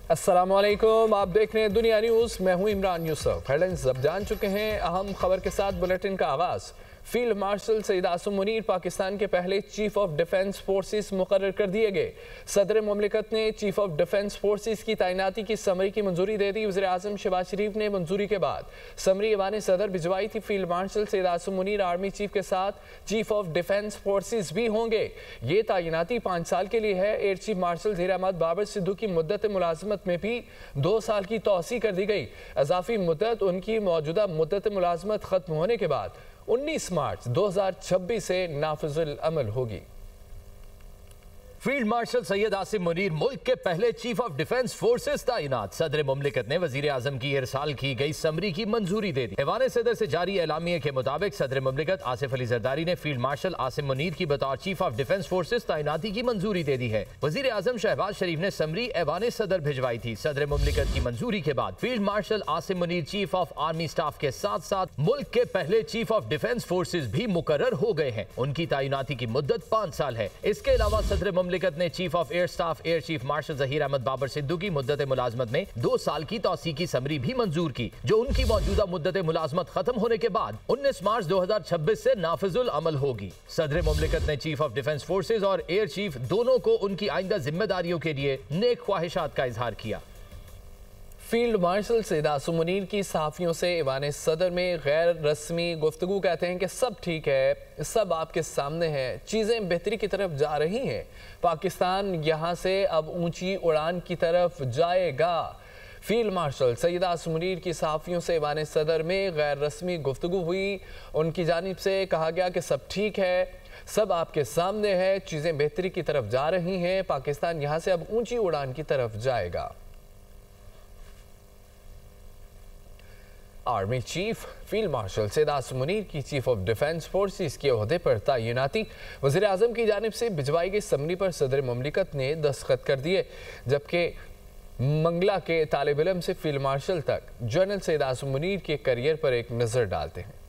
अस्सलाम वालेकुम, आप देख रहे हैं दुनिया न्यूज़। मैं हूं इमरान यूसुफ। हेडलाइंस अब जान चुके हैं। अहम खबर के साथ बुलेटिन का आगाज़। फील्ड मार्शल सैयद आसिम मुनीर पाकिस्तान के पहले चीफ ऑफ डिफेंस फोर्सेस मुकर्रर कर दिए गए। सदर मुमलिकत ने चीफ ऑफ डिफेंस फोर्सेस की तैनाती की समरी की मंजूरी दे दी। वज़ीर आज़म शहबाज शरीफ ने मंजूरी के बाद समरी ईवान सदर भिजवाई थी। Field marshal Syed Asim Munir army chief के साथ चीफ ऑफ डिफेंस फोर्सेस भी होंगे। ये तैनाती 5 साल के लिए है। Air chief marshal Zaheer Ahmad Babar Sidhu की मुद्दत मुलाजमत में भी 2 साल की तौसी कर दी गई। इजाफी मुद्दत उनकी मौजूदा मुद्दत मुलाजमत खत्म होने के बाद 19 मार्च 2026 से नाफिजुल अमल होगी। फील्ड मार्शल सैयद आसिम मुनीर मुल्क के पहले चीफ ऑफ डिफेंस फोर्सेस तैनात। सदर मुमलिकत ने वजीर आजम की इरसाल की गई समरी की मंजूरी दे दी। ऐवान सदर से जारी एलामिये के मुताबिक सदर मुमलिकत आसिफ अली जरदारी ने फील्ड मार्शल आसिम मुनीर की बतौर चीफ ऑफ डिफेंस फोर्सेस तैनाती की मंजूरी दे दी है। वजीर आजम शहबाज शरीफ ने समरी ऐवान सदर भिजवाई थी। सदर मुमलिकत की मंजूरी के बाद field marshal Asim Munir chief of army staff के साथ साथ मुल्क के पहले चीफ ऑफ डिफेंस फोर्सेस भी मुकर्रर हो गए हैं। उनकी तैनाती की मुद्दत 5 साल है। इसके अलावा सदर मुमलिकत ने chief of air staff air chief marshal Zaheer Ahmad Babar Sidhu की मुद्दत मुलाजमत में 2 साल की तौसी की समरी भी मंजूर की, जो उनकी मौजूदा मुद्दत मुलाजमत खत्म होने के बाद 19 मार्च 2026 से नाफिजुल अमल होगी। सदर मुमलिकत ने चीफ ऑफ डिफेंस फोर्सेज और एयर चीफ दोनों को उनकी आइंदा जिम्मेदारियों के लिए नेक ख्वाहिशात का इजहार किया। फील्ड मार्शल सैयद आसिम मुनीर की सहाफ़ियों से ईवान सदर में गैर रस्मी गुफ्तगू कहते हैं कि सब ठीक है, सब आपके सामने है, चीज़ें बेहतरी की तरफ जा रही हैं, पाकिस्तान यहाँ से अब ऊंची उड़ान की तरफ जाएगा। फील्ड मार्शल सैयद आसिम मुनीर की सहाफ़ियों से ईवान सदर में गैर रस्मी गुफ्तगू हुई। उनकी जानिब से कहा गया कि सब ठीक है, सब आपके सामने है, चीज़ें बेहतरी की तरफ जा रही हैं, पाकिस्तान यहाँ से अब ऊंची उड़ान की तरफ जाएगा। Army chief field marshal Syed Asim Munir की चीफ ऑफ डिफेंस फोर्सेस के ओहदे पर तैनाती वज़ीर आज़म की जानिब से भिजवाई गई समरी पर सदर मुमलिकत ने दस्तखत कर दिए, जबकि मंगला के तालिब इल्म से फील्ड मार्शल तक जनरल सैयद आसिम मुनीर के करियर पर एक नज़र डालते हैं।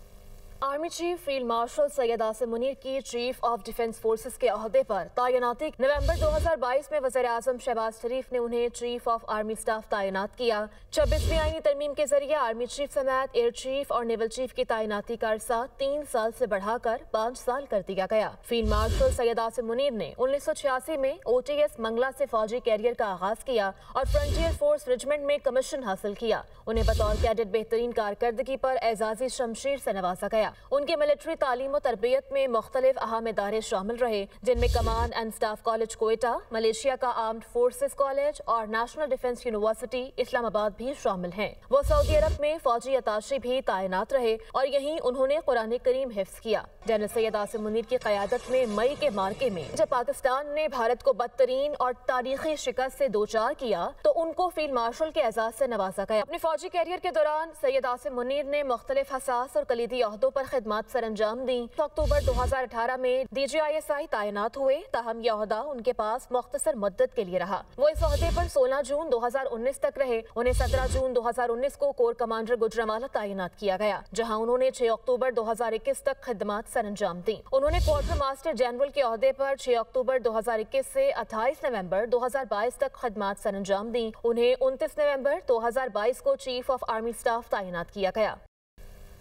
Army chief field marshal Syed Asim Munir की चीफ ऑफ डिफेंस फोर्सेस के अहदे पर तैनाती नवंबर 2022 में वज़ीर आज़म शहबाज शरीफ ने उन्हें चीफ ऑफ आर्मी स्टाफ तैनात किया। 26वीं आईनी तरमीम के जरिए आर्मी चीफ समेत एयर चीफ और नेवल चीफ की तैनाती का अरसा 3 साल से बढ़ाकर 5 साल कर दिया गया। फील्ड मार्शल सैयद आसिम मुनीर ने 1986 में OTS मंगला से फौजी कैरियर का आगाज किया और फ्रंटियर फोर्स रेजिमेंट में कमीशन हासिल किया। उन्हें बतौर कैडेट बेहतरीन कारकर्दगी पर एजाजी शमशीर से नवाजा गया। उनके मिलिट्री तालीम और तरबियत में मुख्तलिफ अहम इदारे शामिल रहे, जिनमें command and staff college Quetta, Malaysia का आर्म्ड फोर्सेस कॉलेज और नेशनल डिफेंस यूनिवर्सिटी इस्लामाबाद भी शामिल हैं। वो सऊदी अरब में फौजी अताशी भी तैनात रहे और यहीं उन्होंने कुरान करीम हिफ्ज किया। जनरल सैयद आसिम मुनीर की क़यादत में मई के मार्के में जब पाकिस्तान ने भारत को बदतरीन और तारीखी शिकस्त से दोचार किया तो उनको फील्ड मार्शल के एजाज से नवाजा गया। अपने फौजी कैरियर के दौरान सैयद आसिम मुनीर ने मुख्तलिफ हसास और कलीदी ओहदों पर खिदमत सर अंजाम दी। अक्टूबर 2018 में DGISI तैनात हुए, ताहम यह ओहदा उनके पास मुख्तसर मुद्दत के लिए रहा। वो इस ओहदे पर 16 जून 2019 तक रहे। उन्हें 17 जून 2019 को कोर कमांडर गुजरांवाला तैनात किया गया, जहां उन्होंने 6 अक्टूबर 2021 तक खिदमत सर अंजाम दी। उन्होंने क्वार्टर मास्टर जनरल के ओहदे पर 6 अक्टूबर 2021 से 28 नवंबर 2022 तक खिदमत सर अंजाम दी। उन्हें 29 नवंबर 2022 को चीफ ऑफ आर्मी स्टाफ तैनात किया गया।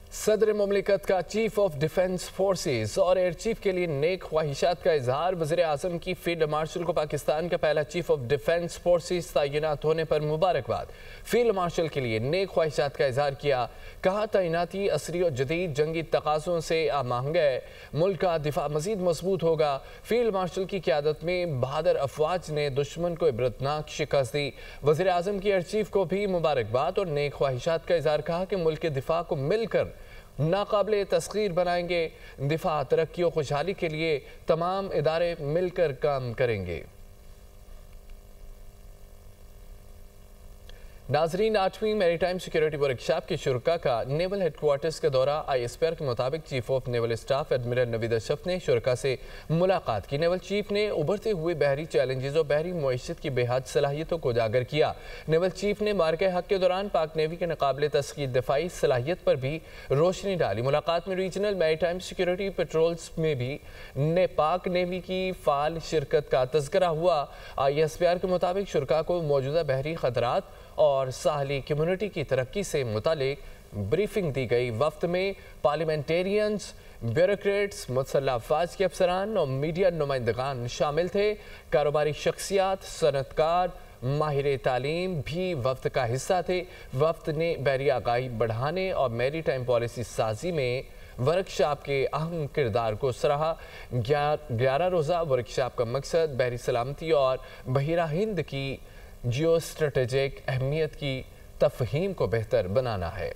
सदर मुमलिकत का चीफ ऑफ डिफेंस फोर्सेस और एयर चीफ के लिए नेक ख्वाहिशात का इजहार। वज़ीर आज़म की फील्ड मार्शल को पाकिस्तान का पहला चीफ ऑफ डिफेंस फोर्सेस तैनात होने पर मुबारकबाद। फील्ड मार्शल के लिए नेक ख्वाहिशात का इजहार किया। कहा तैनाती असरी और जदीद जंगी तकाज़ों से आमांग है, मुल्क का दिफा मजीद मजबूत होगा। फील्ड मार्शल की क़यादत में बहादुर अफवाज ने दुश्मन को इबरतनाक शिकस्त दी। वज़ीर आज़म की एयर चीफ को भी मुबारकबाद और नेक ख्वाहिशात का इजहार। कहा कि मुल्क के दिफा को मिलकर नाकाबिले तस्खीर बनाएंगे। दिफा तरक्की और खुशहाली के लिए तमाम इदारे मिलकर काम करेंगे। नाजरीन, 8वीं मैरीटाइम सिक्योरिटी वर्कशॉप के शुरका का नेवल हेडक्वार्टर्स का दौरा। ISPR के मुताबिक chief of naval staff admiral Naveed Ashraf ने शुरका से मुलाकात की। नेवल चीफ ने उभरते हुए बहरी चैलेंजेस और बहरी मईशत की बेहद सलाहियतों को उजागर किया। नेवल चीफ ने मार्के हक के दौरान पाक नेवी के नाकाबिले तस्कीर दिफाई सलाहियत पर भी रोशनी डाली। मुलाकात में रीजनल मैरीटाइम सिक्योरिटी पेट्रोल्स में भी पाक नेवी की फाल शिरकत का तज़किरा हुआ। ISPR के मुताबिक शुरका को मौजूदा बहरी खतरात और साहली कम्युनिटी की तरक्की से मुतालिक ब्रीफिंग दी गई। वक्त में पार्लियामेंटेरियंस, ब्यूरोक्रेट्स, मुसल्लह अफवाज के अफसरान और मीडिया नुमाइंदगान शामिल थे। कारोबारी शख्सियात, सनतकार, माहिर तालीम भी वफ्त का हिस्सा थे। वफ्त ने बहरी आगाही बढ़ाने और मैरी टाइम पॉलिसी साजी में वर्कशॉप के अहम किरदार को सराहा। 11 रोज़ा वर्कशॉप का मकसद बहरी सलामती और बहिरा हिंद की जियो स्ट्रेटेजिक अहमियत की तफहीम को बेहतर बनाना है।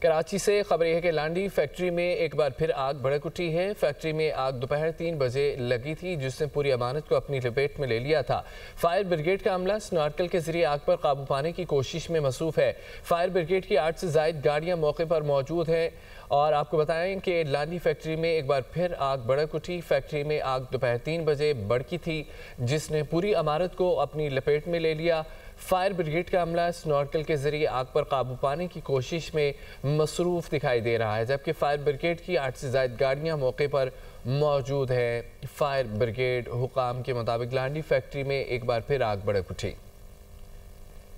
कराची से खबर यह है कि लांडी फैक्ट्री में एक बार फिर आग भड़क उठी है। फैक्ट्री में आग दोपहर 3 बजे लगी थी, जिसने पूरी अमानत को अपनी लपेट में ले लिया था। फायर ब्रिगेड का अमला स्नॉर्कल के जरिए आग पर काबू पाने की कोशिश में मसरूफ है। फायर ब्रिगेड की 8 से ज़ायद गाड़ियां मौके पर मौजूद हैं। और आपको बताएं कि लांडी फैक्ट्री में एक बार फिर आग भड़क उठी। फैक्ट्री में आग दोपहर 3 बजे भड़की थी, जिसने पूरी इमारत को अपनी लपेट में ले लिया। फायर ब्रिगेड का अमला स्नॉर्कल के जरिए आग पर काबू पाने की कोशिश में मसरूफ दिखाई दे रहा है, जबकि फायर ब्रिगेड की 8 से ज़ायद गाड़ियां मौके पर मौजूद हैं। फायर ब्रिगेड हुकाम के मुताबिक लांडी फैक्ट्री में एक बार फिर आग भड़क उठी।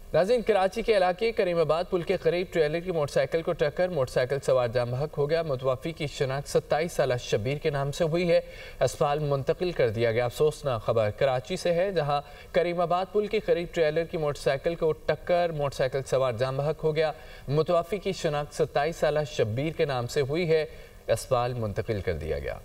नाज़रीन, कराची के इलाके करीमाबाद पुल के करीब ट्रेलर की मोटरसाइकिल को टक्कर, मोटरसाइकिल सवार जाम बहक हो गया। मुतवफ़ी की शनाख्त 27 साल शब्बीर के नाम से हुई है। अस्पताल मुंतकिल कर दिया गया। अफसोसनाक खबर कराची से है, जहां करीमाबाद पुल के करीब ट्रेलर की मोटरसाइकिल को टक्कर, मोटरसाइकिल सवार जाम बहक हो गया। मुतवफ़ी की शनाख्त 27 साल शब्बीर के नाम से हुई है। अस्पताल मुंतकिल कर दिया गया।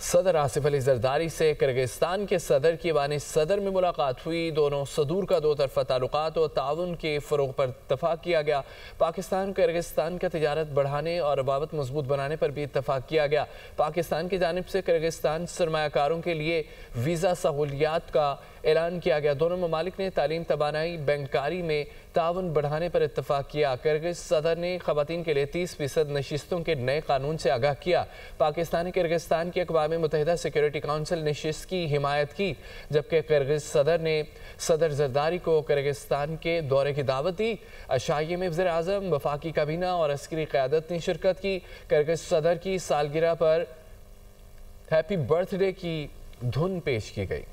सदर आसिफ अली जरदारी से किर्गिस्तान के सदर की ऐवान सदर में मुलाकात हुई। दोनों सदूर का 2 तरफ़ा ताल्लुकात और ताउन के फ़रोग़ पर इत्तफ़ाक़ किया गया। पाकिस्तान किर्गिस्तान का तिजारत बढ़ाने और रवाबत मजबूत बनाने पर भी इत्तफ़ाक़ किया गया। पाकिस्तान की जानिब से किर्गिस्तान सरमायाकारों के लिए वीज़ा सहूलियात का ऐलान किया गया। दोनों ममालिक ने तालीम, तवानाई, बैंककारी में ताउन बढ़ाने पर इत्तफ़ाक़ किया। किर्गिज़ सदर ने ख़वातीन के लिए 30% नशिस्तों के नए कानून से आगाह किया। पाकिस्तान ने किर्गिस्तान की अक़वाम मुत्तहिदा सिक्योरिटी काउंसिल नशिस्त की हिमायत की, जबकि किर्गिज़ सदर ने सदर जरदारी को किर्गिस्तान के दौरे की दावत दी। अशाइये में वज़ीर आज़म, वफाकी काबीना और अस्करी क़यादत ने शिरकत की। किर्गिज़ सदर की सालगिरह पर हैप्पी बर्थडे की धुन पेश की गई।